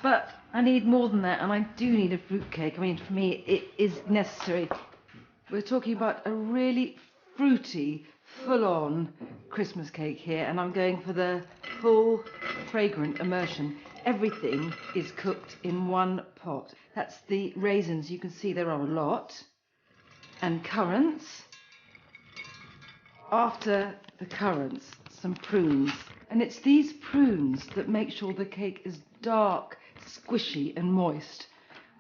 But I need more than that, and I do need a fruitcake. I mean, for me, it is necessary. We're talking about a really fruity, full-on Christmas cake here, and I'm going for the full, fragrant immersion. Everything is cooked in one pot. That's the raisins. You can see there are a lot. And currants. After the currants, some prunes. And it's these prunes that make sure the cake is dark, squishy and moist.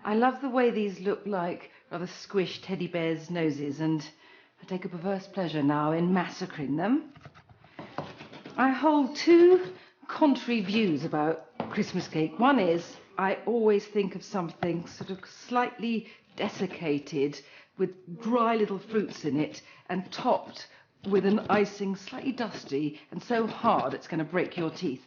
I love the way these look like rather squished teddy bears' noses, and I take a perverse pleasure now in massacring them. I hold two contrary views about Christmas cake. One is I always think of something sort of slightly desiccated with dry little fruits in it and topped with an icing slightly dusty and so hard it's going to break your teeth.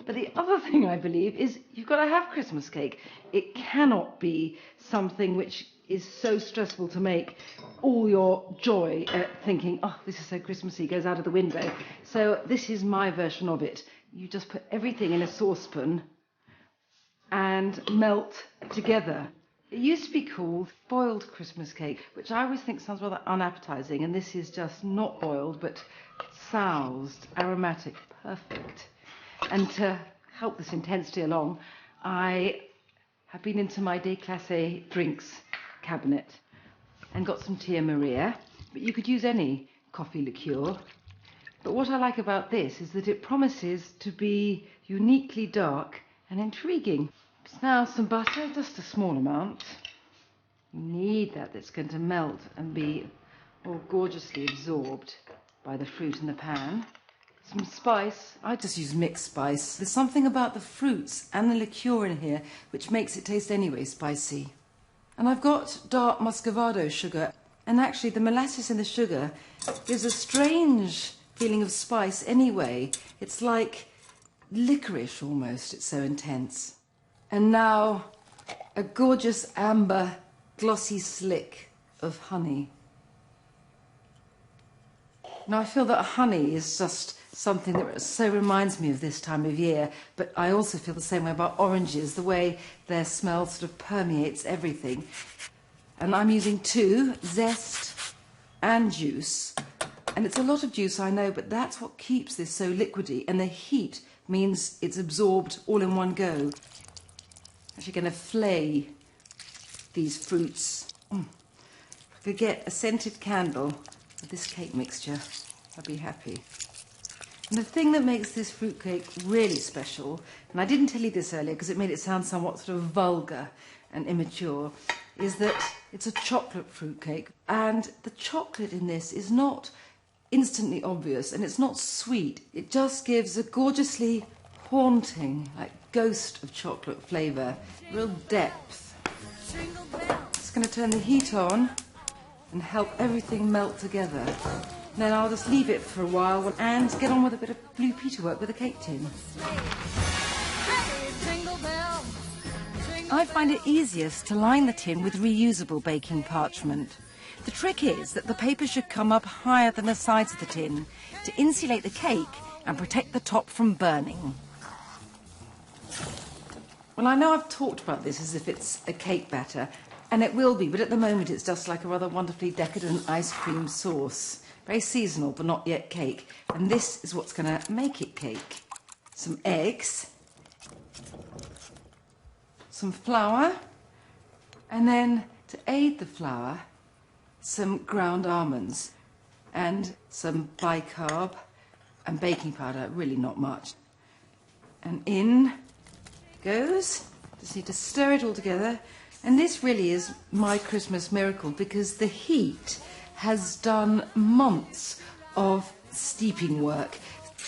But the other thing I believe is you've got to have Christmas cake. It cannot be something which is so stressful to make. All your joy at thinking, oh, this is so Christmassy, goes out of the window. So this is my version of it. You just put everything in a saucepan and melt together. It used to be called boiled Christmas cake, which I always think sounds rather unappetizing, and this is just not boiled, but soused, aromatic, perfect. And to help this intensity along, I have been into my déclassé drinks cabinet and got some Tia Maria, but you could use any coffee liqueur. But what I like about this is that it promises to be uniquely dark and intriguing. Now some butter, just a small amount. You need that, that's going to melt and be all gorgeously absorbed by the fruit in the pan. Some spice. I just use mixed spice. There's something about the fruits and the liqueur in here which makes it taste anyway spicy. And I've got dark muscovado sugar, and actually the molasses in the sugar gives a strange feeling of spice anyway. It's like licorice almost, it's so intense. And now a gorgeous amber glossy slick of honey. Now I feel that honey is just something that so reminds me of this time of year, but I also feel the same way about oranges, the way their smell sort of permeates everything. And I'm using two, zest and juice. And it's a lot of juice, I know, but that's what keeps this so liquidy, and the heat means it's absorbed all in one go. Actually going to flay these fruits. If I could get a scented candle with this cake mixture, I'd be happy. And the thing that makes this fruitcake really special, and I didn't tell you this earlier because it made it sound somewhat sort of vulgar and immature, is that it's a chocolate fruitcake. And the chocolate in this is not instantly obvious, and it's not sweet. It just gives a gorgeously haunting, like ghost of chocolate flavour, real depth. Just going to turn the heat on and help everything melt together. Then I'll just leave it for a while and get on with a bit of Blue Peter work with a cake tin. I find it easiest to line the tin with reusable baking parchment. The trick is that the paper should come up higher than the sides of the tin to insulate the cake and protect the top from burning. Well, I know I've talked about this as if it's a cake batter, and it will be, but at the moment it's just like a rather wonderfully decadent ice cream sauce. Very seasonal, but not yet cake. And this is what's going to make it cake. Some eggs, some flour, and then to aid the flour, some ground almonds and some bicarb and baking powder, really not much. And in goes. Just need to stir it all together. And this really is my Christmas miracle, because the heat has done months of steeping work.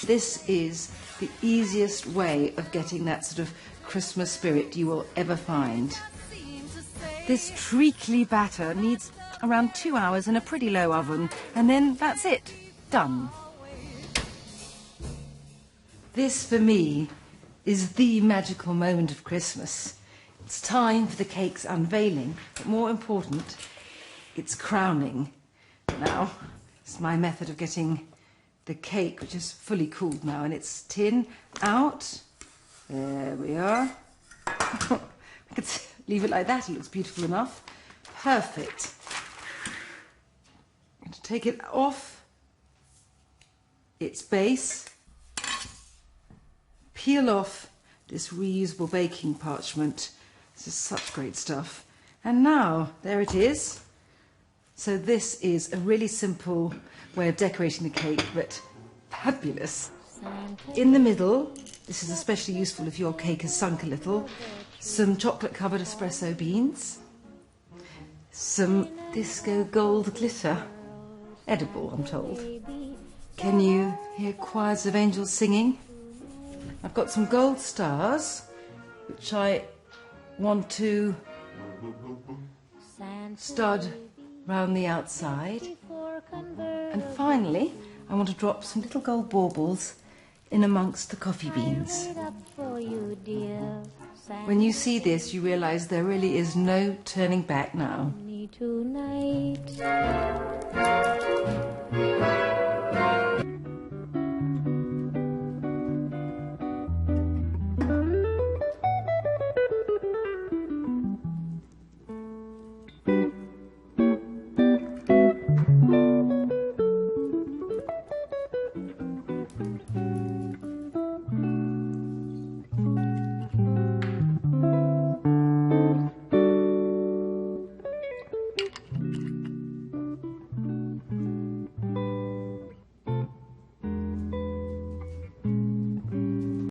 This is the easiest way of getting that sort of Christmas spirit you will ever find. This treacly batter needs around 2 hours in a pretty low oven, and then that's it, done. This, for me, is the magical moment of Christmas. It's time for the cake's unveiling, but more important, its crowning. Now, it's my method of getting the cake, which is fully cooled now, in its tin, out. There we are. I could leave it like that, it looks beautiful enough. Perfect. I'm going to take it off its base, peel off this reusable baking parchment. This is such great stuff. And now, there it is. So this is a really simple way of decorating the cake, but fabulous. In the middle, this is especially useful if your cake has sunk a little, some chocolate-covered espresso beans, some disco gold glitter, edible, I'm told. Can you hear choirs of angels singing? I've got some gold stars, which I want to stud round the outside. And finally, I want to drop some little gold baubles in amongst the coffee beans. When you see this, you realise there really is no turning back now.